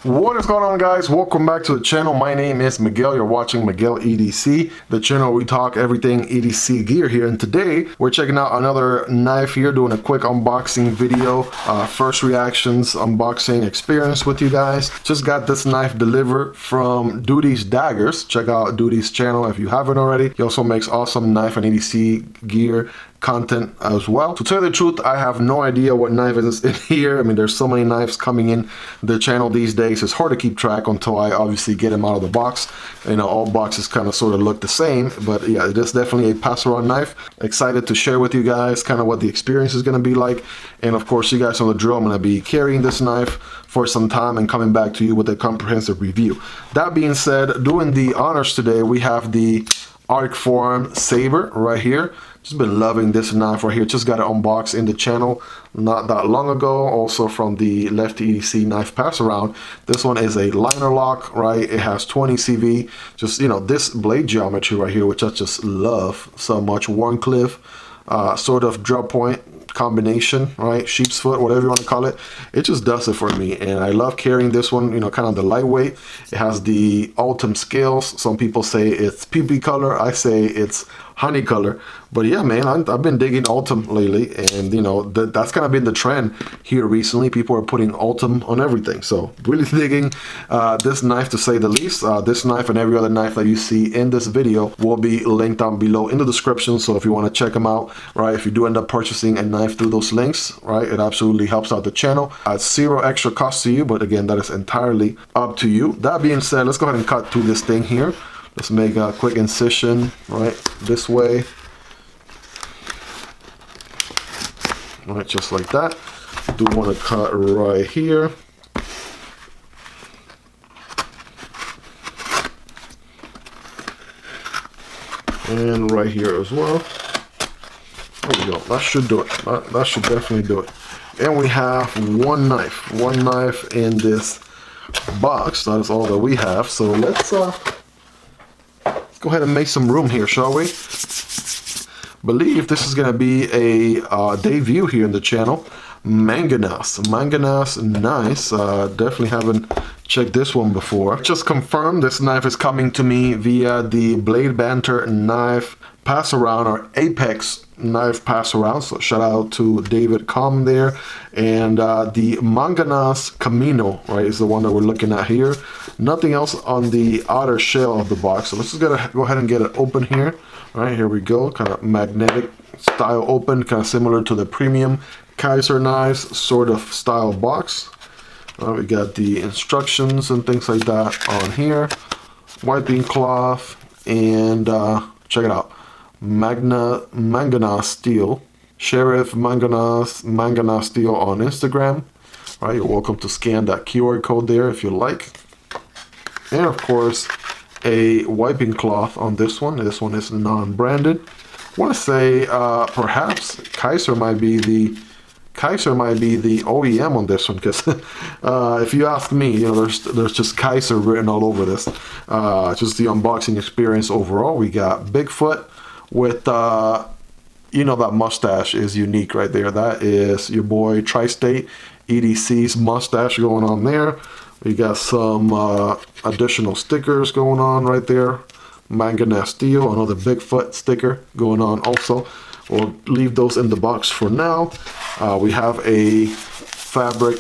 What is going on, guys? Welcome back to the channel. My name is Miguel. You're watching Miguel EDC, the channel where we talk everything EDC gear here. And today we're checking out another knife here, doing a quick unboxing video, first reactions, unboxing experience with you guys. Just got this knife delivered from Duty's Daggers. Check out Duty's channel if you haven't already. He also makes awesome knife and EDC gear content as well. To tell you the truth, I have no idea what knife is in here. I mean, there's so many knives coming in the channel these days. It's hard to keep track until I obviously get them out of the box. You know, all boxes kind of sort of look the same, but yeah, it is definitely a pass-around knife. Excited to share with you guys kind of what the experience is going to be like. And of course, you guys know the drill. I'm going to be carrying this knife for some time and coming back to you with a comprehensive review. That being said, doing the honors today, we have the Arcform Sabre right here. Just been loving this knife right here. Just got it unboxed in the channel not that long ago, also from the Lefty EDC knife pass around. This one is a liner lock, right? It has 20 CV. Just, you know, this blade geometry right here, which I just love so much. Warncliffe sort of drop point combination, right? Sheep's foot, whatever you want to call it. It just does it for me, and I love carrying this one. You know, kind of the lightweight. It has the Ultim scales. Some people say it's PP color. I say it's honey color. But yeah, man, I've been digging Ultim lately, and you know that's kind of been the trend here recently. People are putting Ultim on everything, so really digging this knife, to say the least. This knife and every other knife that you see in this video will be linked down below in the description. So if you want to check them out, right? If you do end up purchasing a knife through those links, right, it absolutely helps out the channel. It's zero extra cost to you, but again, that is entirely up to you. That being said, let's go ahead and cut through this thing here. Let's make a quick incision right this way. All right, just like that. Do want to cut right here. And right here as well. There we go. That should do it. That should definitely do it. And we have one knife in this box. That is all that we have. So let's go ahead and make some room here, shall we? Believe this is going to be a debut here in the channel. Manganas, nice. Definitely haven't checked this one before. Just confirmed this knife is coming to me via the Blade Banter knife pass around, or Apex knife pass around. So shout out to David Com there. And the Manganas Caimano, right, is the one that we're looking at here. Nothing else on the outer shell of the box. So let's just go ahead and get it open here. All right, here we go. Kind of magnetic style open, kind of similar to the premium Kaiser knives sort of style box. We got the instructions and things like that on here. Wiping cloth, and check it out. Manganas Steel. Sheriff Manganas Steel on Instagram. All right, you're welcome to scan that QR code there if you like. And of course, a wiping cloth on this one. This one is non-branded. I want to say perhaps Kaiser might be the OEM on this one, because if you ask me, you know, there's just Kaiser written all over this. Just the unboxing experience overall. We got Bigfoot with you know, that mustache is unique right there. That is your boy Tri-State EDC's mustache going on there. We got some additional stickers going on right there. Manganas Steel, another Bigfoot sticker going on also. We'll leave those in the box for now. We have a fabric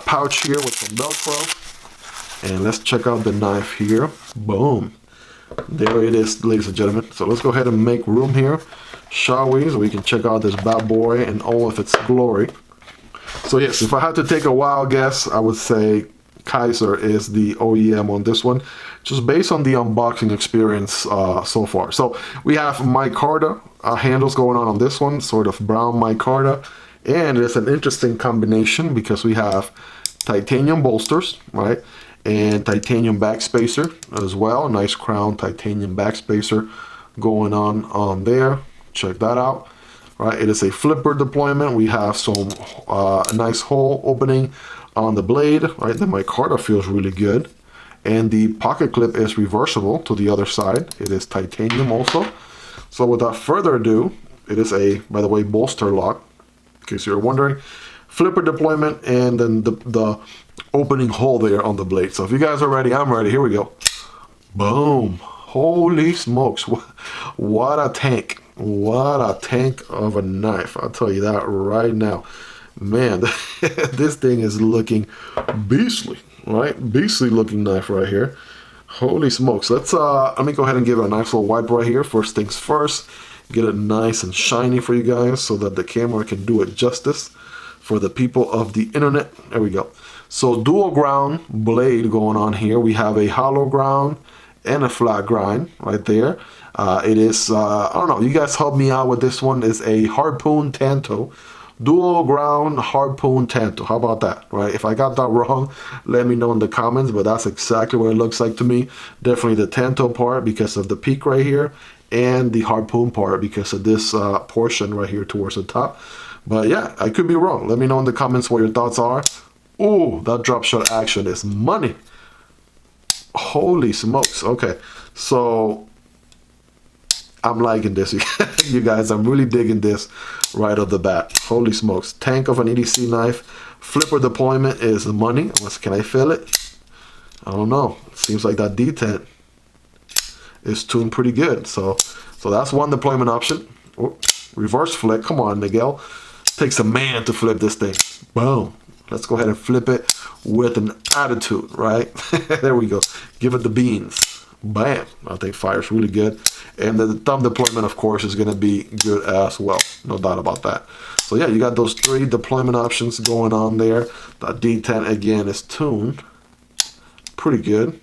pouch here with some Velcro. And let's check out the knife here. Boom. There it is, ladies and gentlemen. So let's go ahead and make room here, shall we? So we can check out this bad boy in all of its glory. So yes, if I had to take a wild guess, I would say Kaiser is the OEM on this one, just based on the unboxing experience so far. So we have micarta handles going on this one, sort of brown micarta, and it's an interesting combination because we have titanium bolsters, right, and titanium backspacer as well. Nice crown titanium backspacer going on there. Check that out. Right, it is a flipper deployment. We have some nice hole opening on the blade, right? The micarta feels really good, and the pocket clip is reversible to the other side. It is titanium also. So without further ado, it is a, by the way, bolster lock, in case you're wondering. Flipper deployment, and then the opening hole there on the blade. So if you guys are ready, I'm ready. Here we go. Boom. Holy smokes. What a tank. What a tank of a knife. I'll tell you that right now. Man, this thing is looking beastly, right? Beastly looking knife right here. Holy smokes. Let me go ahead and give it a nice little wipe right here. First things first, get it nice and shiny for you guys so that the camera can do it justice for the people of the internet. There we go. So dual ground blade going on here. We have a hollow ground and a flat grind right there. It is, I don't know, you guys help me out with this one. It's a harpoon tanto. Dual ground harpoon tanto. How about that, right? If I got that wrong, let me know in the comments, but that's exactly what it looks like to me. Definitely the tanto part because of the peak right here, and the harpoon part because of this portion right here towards the top. But yeah, I could be wrong. Let me know in the comments what your thoughts are. Ooh, that drop shot action is money. Holy smokes. Okay, so I'm liking this. You guys, I'm really digging this right off the bat. Holy smokes. Tank of an EDC knife. Flipper deployment is money. Can I feel it? I don't know. It seems like that detent is tuned pretty good. So that's one deployment option. Oh, reverse flip. Come on, Miguel. Takes a man to flip this thing. Boom. Let's go ahead and flip it with an attitude, right? There we go. Give it the beans. Bam. I think fires really good. And the thumb deployment, of course, is going to be good as well. No doubt about that. So yeah, you got those 3 deployment options going on there. The D10 again is tuned pretty good.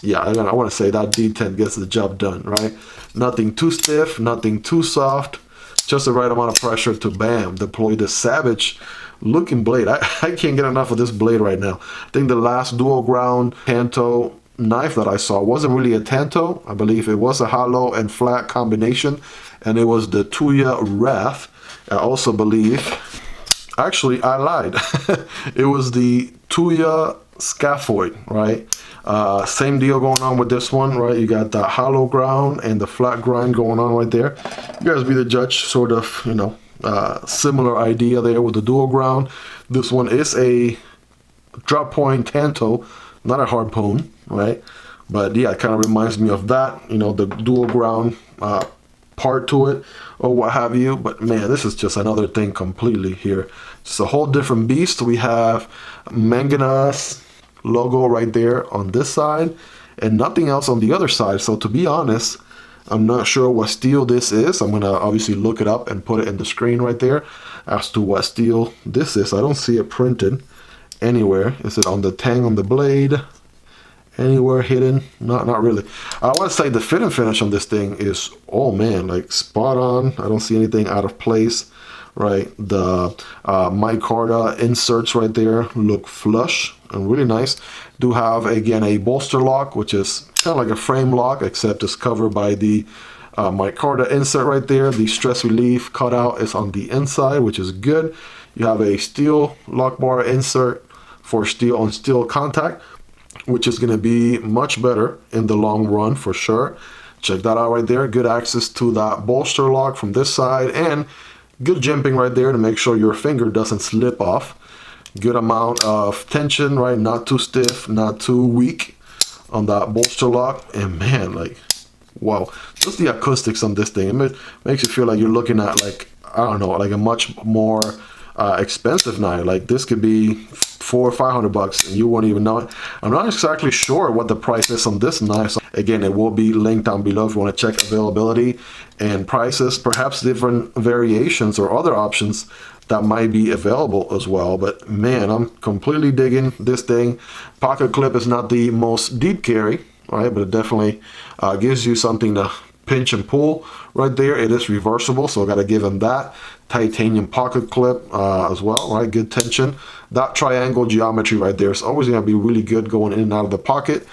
Yeah, I want to say that D10 gets the job done, right? Nothing too stiff, nothing too soft. Just the right amount of pressure to bam, deploy the savage looking blade. I can't get enough of this blade right now. I think the last dual ground tanto knife that I saw wasn't really a tanto. I believe it was a hollow and flat combination, and it was the Tuya Wrath. I also believe, actually I lied. It was the Tuya Scaphoid, right? Same deal going on with this one, right? You got the hollow ground and the flat grind going on right there. You guys be the judge, sort of, you know, similar idea there with the dual ground. This one is a drop point tanto, not a harpoon, right? But yeah, it kind of reminds me of that, you know, the dual ground part to it or what have you. But man, this is just another thing completely here. It's a whole different beast. We have Manganas logo right there on this side and nothing else on the other side. So to be honest, I'm not sure what steel this is. I'm gonna obviously look it up and put it in the screen right there as to what steel this is. I don't see it printed anywhere. Is it on the tang on the blade? Anywhere hidden? Not really. I want to say the fit and finish on this thing is, oh man, like spot on. I don't see anything out of place, right? The micarta inserts right there look flush and really nice. Do have again a bolster lock, which is kind of like a frame lock, except it's covered by the micarta insert right there. The stress relief cutout is on the inside, which is good. You have a steel lock bar insert for steel on steel contact, which is going to be much better in the long run for sure. Check that out right there. Good access to that bolster lock from this side, and good jimping right there to make sure your finger doesn't slip off. Good amount of tension, right? Not too stiff, not too weak on that bolster lock. And man, like, wow, just the acoustics on this thing, it makes you feel like you're looking at, like, I don't know, like a much more expensive knife. Like this could be $400 or $500 and you won't even know it. I'm not exactly sure what the price is on this knife. So again, it will be linked down below if you want to check availability and prices, perhaps different variations or other options that might be available as well. But man, I'm completely digging this thing. Pocket clip is not the most deep carry, right? But it definitely gives you something to pinch and pull right there. It is reversible, so I got to give him that. Titanium pocket clip as well, right? Good tension. That triangle geometry right there is always going to be really good going in and out of the pocket.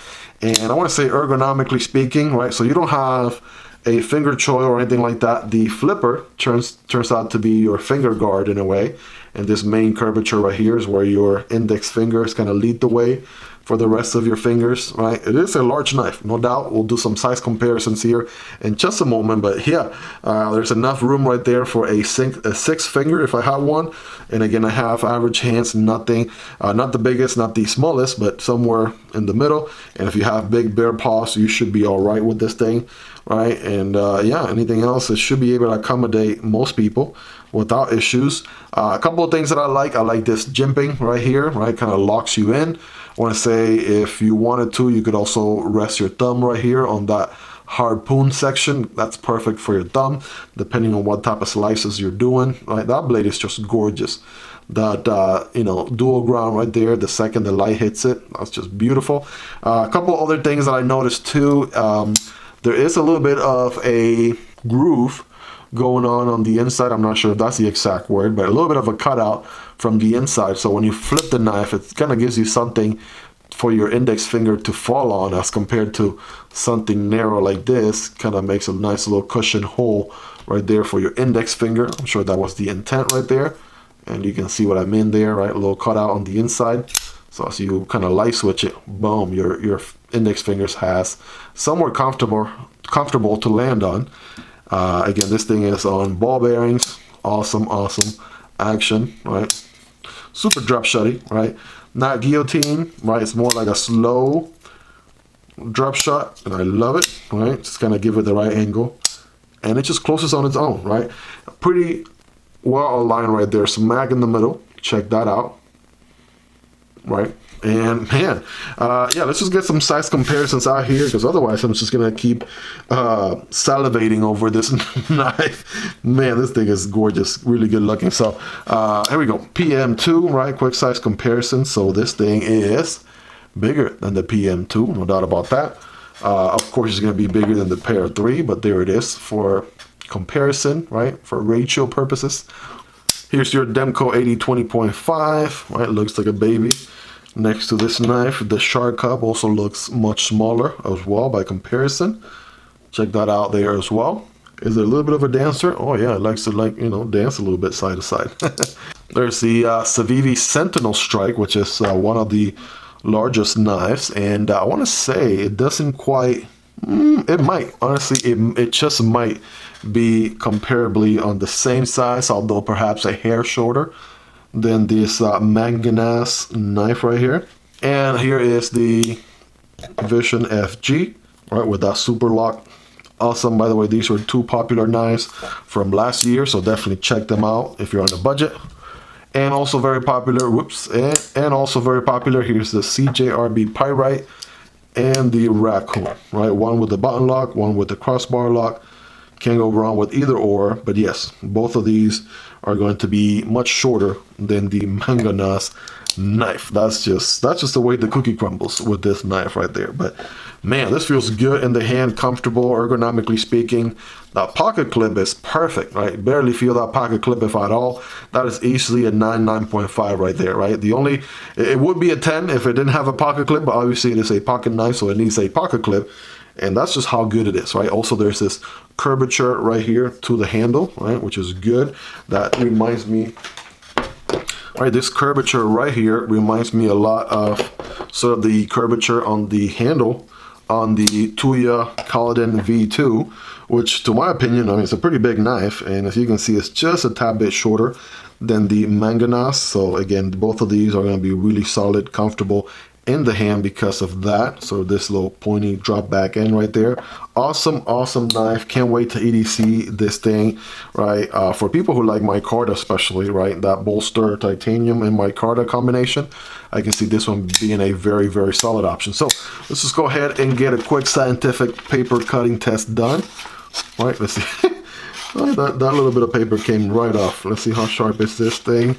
And I want to say ergonomically speaking, right? So you don't have a finger choil or anything like that. The flipper turns out to be your finger guard in a way, And this main curvature right here is where your index finger is going to lead the way for the rest of your fingers, right? It is a large knife, no doubt. We'll do some size comparisons here in just a moment, but yeah, there's enough room right there for a six finger if I have one. And again, I have average hands, nothing, not the biggest, not the smallest, but somewhere in the middle. And if you have big bare paws, you should be all right with this thing, right? And yeah, anything else, it should be able to accommodate most people without issues. A couple of things that I like this jimping right here, right? Kind of locks you in. I want to say if you wanted to, you could also rest your thumb right here on that harpoon section. That's perfect for your thumb, depending on what type of slices you're doing, right? That blade is just gorgeous. That, you know, dual ground right there, the second the light hits it, that's just beautiful. A couple other things that I noticed too, there is a little bit of a groove going on the inside. I'm not sure if that's the exact word, but a little bit of a cutout from the inside. So when you flip the knife, it kind of gives you something for your index finger to fall on, as compared to something narrow like this. Kind of makes a nice little cushion hole right there for your index finger. I'm sure that was the intent right there. And you can see what I mean there, right? A little cutout on the inside. So as you kind of light switch it, boom, your index fingers has somewhere comfortable to land on. Again, this thing is on ball bearings. Awesome action, right? Super drop shotty, right? Not guillotine, right? It's more like a slow drop shot, and I love it, right? Just kind of give it the right angle, and it just closes on its own, right? Pretty well aligned right there, smack in the middle. Check that out, right? And man, yeah, let's just get some size comparisons out here, because otherwise I'm just gonna keep salivating over this knife. Man, this thing is gorgeous, really good looking. So here we go, PM2, right? Quick size comparison. So this thing is bigger than the PM2, no doubt about that. Of course, it's gonna be bigger than the Para 3, but there it is for comparison, right? For ratio purposes. Here's your Demko AD 20.5, right? Looks like a baby. Next to this knife, the Shark Cub also looks much smaller as well by comparison. Check that out there as well. Is it a little bit of a dancer? Oh yeah, it likes to, like, you know, dance a little bit side to side. There's the Civivi Sentinel strike, which is one of the largest knives, and I want to say it doesn't quite. It might, honestly, it just might be comparably on the same size, although perhaps a hair shorter than this Manganas knife right here. And here is the Vision FG, right, with that super lock. Awesome. By the way, these were two popular knives from last year, so definitely check them out if you're on a budget. And also very popular, whoops, and also very popular, here's the CJRB Pyrite and the Raccoon, right? One with the button lock, one with the crossbar lock. Can't go wrong with either or, but yes, both of these are going to be much shorter than the Manganas knife. That's just the way the cookie crumbles with this knife right there. But man, this feels good in the hand, comfortable, ergonomically speaking. That pocket clip is perfect, right? Barely feel that pocket clip, if at all. That is easily a 9.5 right there, right? It would be a 10 if it didn't have a pocket clip, but obviously it is a pocket knife, so it needs a pocket clip. And that's just how good it is, right? Also, there's this curvature right here to the handle, right, which is good. That reminds me, right, this curvature right here reminds me a lot of sort of the curvature on the handle on the Tuya Caladan V2, which, to my opinion, I mean, it's a pretty big knife, and as you can see, it's just a tad bit shorter than the Manganas. So again, both of these are going to be really solid, comfortable in the hand because of that. So this little pointy drop back end right there. Awesome knife. Can't wait to EDC this thing, right? For people who like micarta especially, right? That bolster titanium and micarta combination, I can see this one being a very solid option. So let's just go ahead and get a quick scientific paper cutting test done. All right, let's see. that little bit of paper came right off. Let's see how sharp is this thing.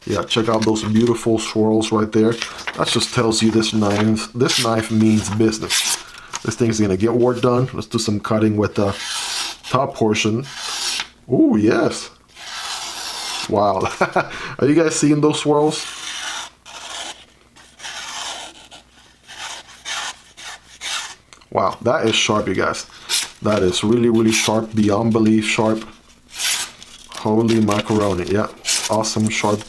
Yeah, check out those beautiful swirls right there. That just tells you this knife means business. This thing's gonna get work done. Let's do some cutting with the top portion. Oh yes. Wow. Are you guys seeing those swirls? Wow, that is sharp, you guys. That is really sharp, beyond belief sharp. Holy macaroni. Yeah, awesome sharp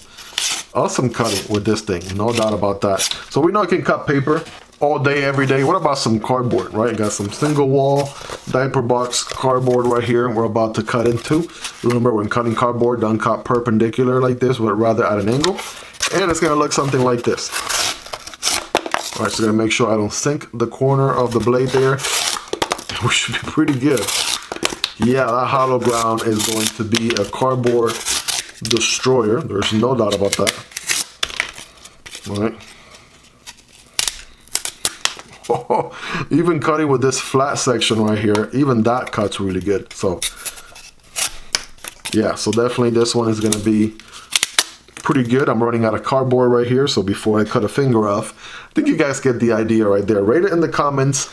Awesome cutting with this thing, no doubt about that. So we know it can cut paper all day, every day. What about some cardboard, right? Got some single wall diaper box cardboard right here we're about to cut into. Remember, when cutting cardboard, don't cut perpendicular like this, but rather at an angle. And it's gonna look something like this. All right, so gonna make sure I don't sink the corner of the blade there. We should be pretty good. Yeah, that hollow ground is going to be a cardboard destroyer. There's no doubt about that. All right. Oh, even cutting with this flat section right here, even that cuts really good. So yeah, so definitely this one is going to be pretty good. I'm running out of cardboard right here, so before I cut a finger off, I think you guys get the idea right there. Rate it in the comments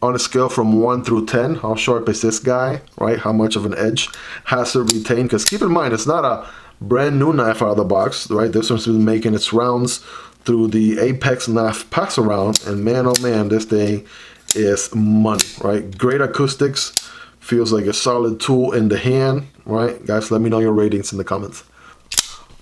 on a scale from 1 through 10. How sharp is this guy, right? How much of an edge has it retained? Because keep in mind, it's not a brand new knife out of the box, right? This one's been making its rounds through the Apex knife pass around, and man, oh man, this thing is money, right? Great acoustics, feels like a solid tool in the hand, right? Guys, let me know your ratings in the comments.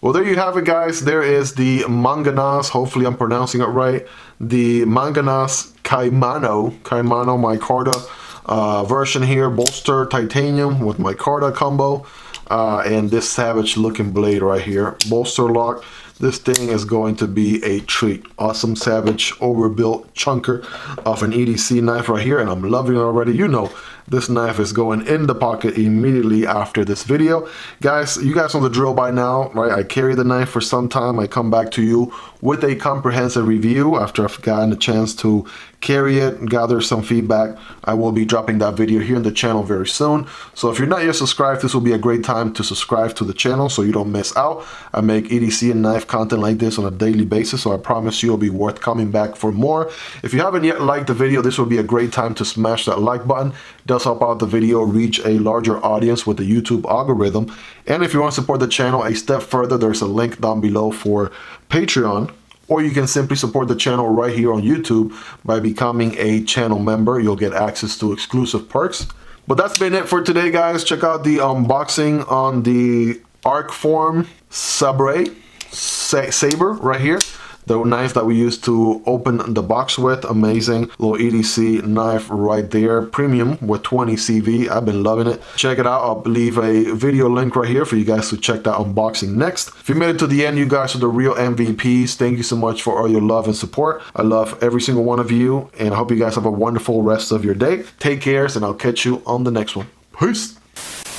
Well, there you have it, guys. There is the Manganas, hopefully I'm pronouncing it right, the Manganas Caimano micarta version here, bolster titanium with micarta combo, and this savage looking blade right here, bolster lock. This thing is going to be a treat. Awesome, savage, overbuilt chunker of an EDC knife right here, and I'm loving it already. You know, this knife is going in the pocket immediately after this video. Guys, you guys know the drill by now, right? I carry the knife for some time. I come back to you with a comprehensive review after I've gotten a chance to carry it, gather some feedback. I will be dropping that video here on the channel very soon. So if you're not yet subscribed, this will be a great time to subscribe to the channel so you don't miss out. I make EDC and knife content like this on a daily basis, so I promise you it'll be worth coming back for more. If you haven't yet liked the video, this will be a great time to smash that like button. It does help out the video reach a larger audience with the YouTube algorithm. And if you want to support the channel a step further, there's a link down below for Patreon, or you can simply support the channel right here on YouTube by becoming a channel member. You'll get access to exclusive perks. But that's been it for today, guys. Check out the unboxing on the Arcform Sabre right here. The knife that we used to open the box with. Amazing little EDC knife right there. Premium with 20 CV. I've been loving it. Check it out. I'll leave a video link right here for you guys to check that unboxing next. If you made it to the end, you guys are the real MVPs. Thank you so much for all your love and support. I love every single one of you, and I hope you guys have a wonderful rest of your day. Take care, and I'll catch you on the next one. Peace.